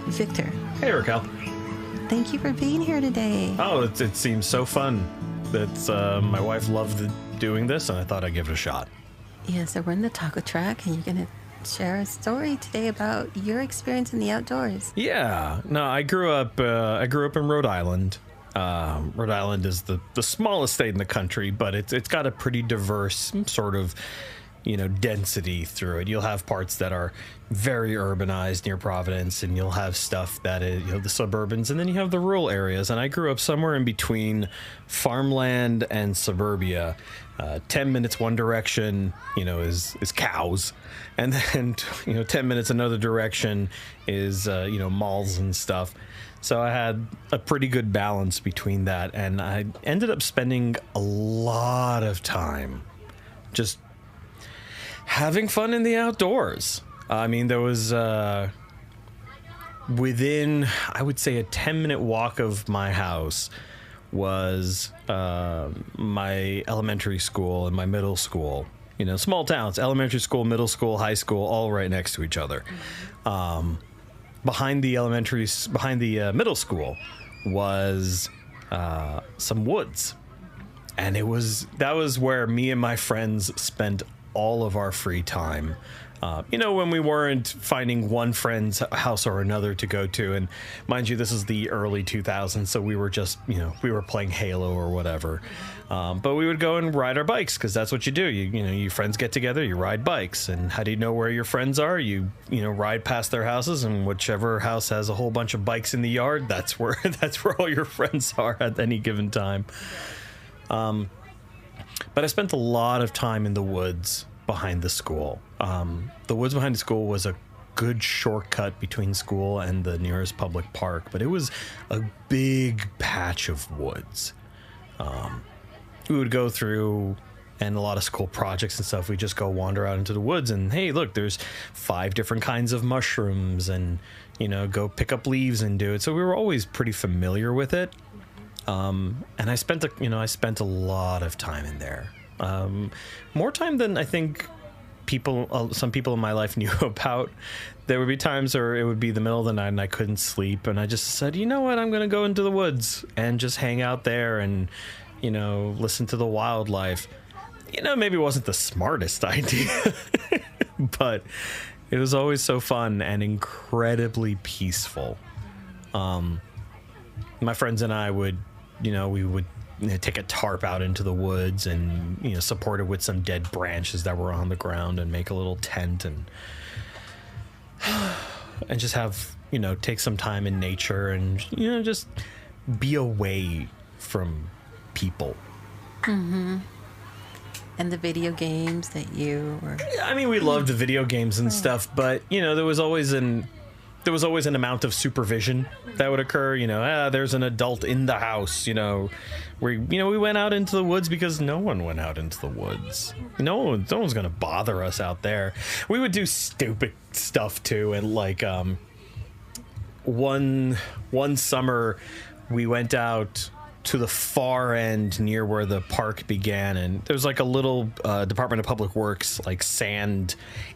Victor. Hey, Raquel. Thank you for being here today. Oh, it seems so fun. That's my wife loved doing this, and I thought I'd give it a shot. Yeah, so we're in the taco track, and you're going to share a story today about your experience in the outdoors. Yeah. No, I grew up in Rhode Island. Rhode Island is the smallest state in the country, but it's got a pretty diverse sort of, density through it. You'll have parts that are very urbanized near Providence, and you'll have stuff that is, the suburbans, and then you have the rural areas. And I grew up somewhere in between farmland and suburbia. 10 minutes one direction, is cows. And then, 10 minutes another direction is, malls and stuff. So I had a pretty good balance between that. And I ended up spending a lot of time just having fun in the outdoors. I mean, there was within, I would say, a 10-minute walk of my house was my elementary school and my middle school. Small towns, elementary school, middle school, high school, all right next to each other. Behind the middle school was some woods. And that was where me and my friends spent all of our free time. When we weren't finding one friend's house or another to go to. And mind you, this is the early 2000s, so we were just, we were playing Halo or whatever. But we would go and ride our bikes, because that's what you do. You friends get together, you ride bikes. And how do you know where your friends are? You ride past their houses, and whichever house has a whole bunch of bikes in the yard, that's where all your friends are at any given time. But I spent a lot of time in the woods behind the school. The woods behind the school was a good shortcut between school and the nearest public park, but it was a big patch of woods. We would go through, and a lot of school projects and stuff, we just go wander out into the woods and, hey, look, there's 5 different kinds of mushrooms, and, go pick up leaves and do it. So we were always pretty familiar with it. And I spent a lot of time in there. More time than I think some people in my life knew about. There would be times where it would be the middle of the night and I couldn't sleep, and I just said, you know what, I'm going to go into the woods and just hang out there and, listen to the wildlife. Maybe it wasn't the smartest idea, but it was always so fun and incredibly peaceful. My friends and I would, we would take a tarp out into the woods and, support it with some dead branches that were on the ground and make a little tent and just have, take some time in nature and, just be away from people. Mm-hmm. And the video games that you were... I mean, we loved the video games and stuff, but, there was always an amount of supervision that would occur. There's an adult in the house. We went out into the woods because no one went out into the woods. No one's gonna bother us out there. We would do stupid stuff too, and like one summer we went out to the far end near where the park began, and there's like a little Department of Public Works like sand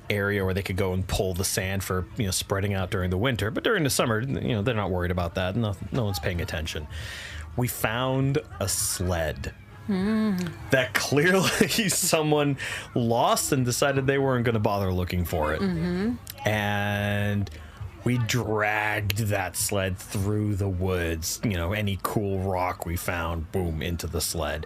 area where they could go and pull the sand for spreading out during the winter. But during the summer, they're not worried about that. No one's paying attention. We found a sled that clearly someone lost and decided they weren't going to bother looking for it. Mm-hmm. And we dragged that sled through the woods. Any cool rock we found, boom, into the sled.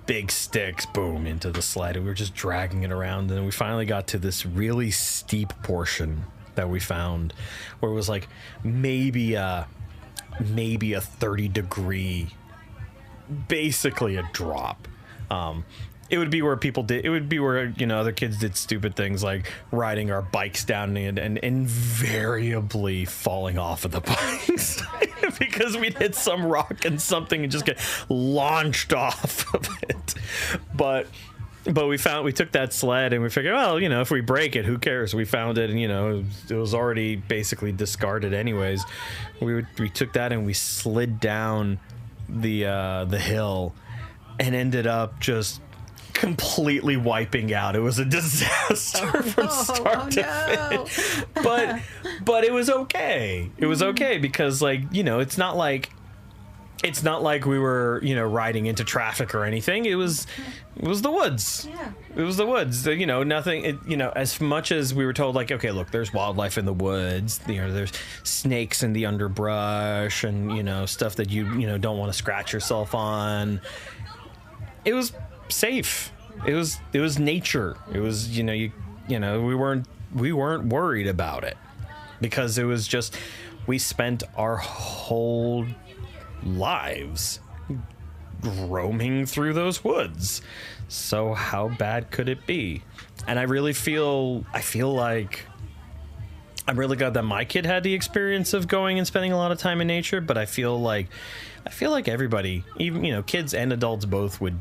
Big sticks, boom, into the sled. And we were just dragging it around. And we finally got to this really steep portion that we found where it was like maybe a 30-degree, basically a drop. It would be where other kids did stupid things like riding our bikes down and invariably falling off of the bikes because we'd hit some rock and something and just get launched off of it. But we took that sled and we figured, well, if we break it, who cares? We found it and, it was already basically discarded anyways. We took that and we slid down the hill and ended up just completely wiping out. It was a disaster from start to finish. But it was okay. It was okay because, like, you know, it's not like we were, you know, riding into traffic or anything. It was the woods. Yeah. It was the woods. You know, nothing, you know, as much as we were told, like, okay, look, there's wildlife in the woods. You know, there's snakes in the underbrush and, you know, stuff that you know, don't want to scratch yourself on. It was safe. It was nature. It was, you know, we weren't worried about it because it was just, we spent our whole lives roaming through those woods. So how bad could it be? And I feel like I'm really glad that my kid had the experience of going and spending a lot of time in nature, but I feel like everybody, even, you know, kids and adults both would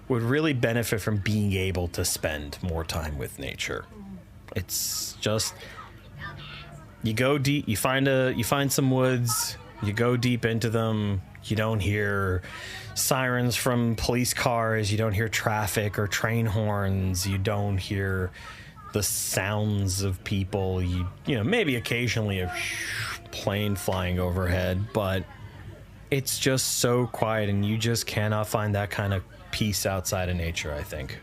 really benefit from being able to spend more time with nature. It's just, you go deep, you find some woods, you go deep into them, you don't hear sirens from police cars, you don't hear traffic or train horns, you don't hear the sounds of people, you know, maybe occasionally a plane flying overhead, but it's just so quiet and you just cannot find that kind of peace outside of nature, I think.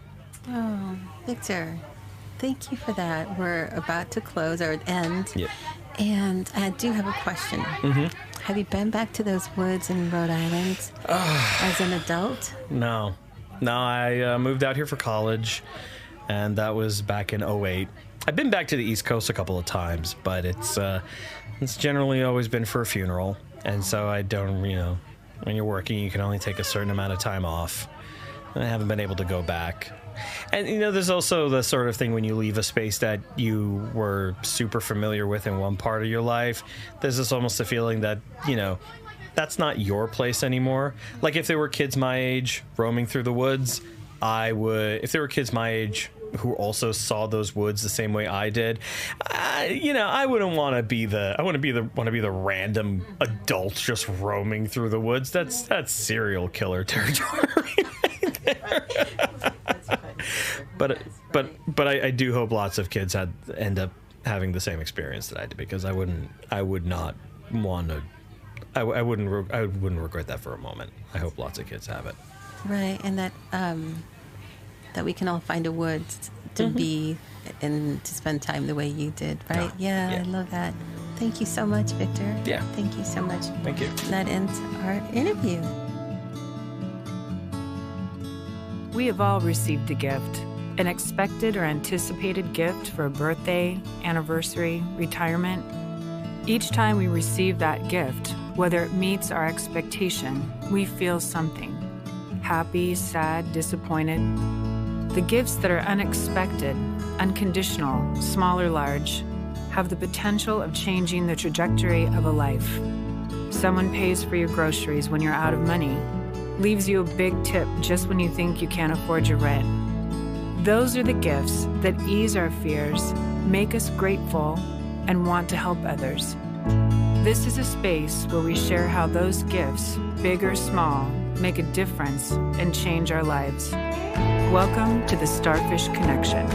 Oh, Victor, thank you for that. We're about to close or end. Yep. And I do have a question. Mm-hmm. Have you been back to those woods in Rhode Island as an adult? No, I moved out here for college, and that was back in '08. I've been back to the East Coast a couple of times, but it's generally always been for a funeral, and so I don't, you know, when you're working, you can only take a certain amount of time off. I haven't been able to go back. And, you know, there's also the sort of thing when you leave a space that you were super familiar with in one part of your life, there's this almost a feeling that, you know, that's not your place anymore. Like if there were kids my age roaming through the woods, if there were kids my age who also saw those woods the same way I did, you know, I wouldn't want to be want to be the random adult just roaming through the woods. That's serial killer territory. But I do hope lots of kids end up having the same experience that I did, because I wouldn't regret that for a moment. I hope lots of kids have it. Right, and that we can all find a woods to be and to spend time the way you did, right? Yeah, I love that. Thank you so much, Victor. Yeah. Thank you so much. Thank you. That ends our interview. We have all received a gift, an expected or anticipated gift for a birthday, anniversary, retirement. Each time we receive that gift, whether it meets our expectation, we feel something. Happy, sad, disappointed. The gifts that are unexpected, unconditional, small or large, have the potential of changing the trajectory of a life. Someone pays for your groceries when you're out of money, leaves you a big tip just when you think you can't afford your rent. Those are the gifts that ease our fears, make us grateful, and want to help others. This is a space where we share how those gifts, big or small, make a difference and change our lives. Welcome to the Starfish Connection.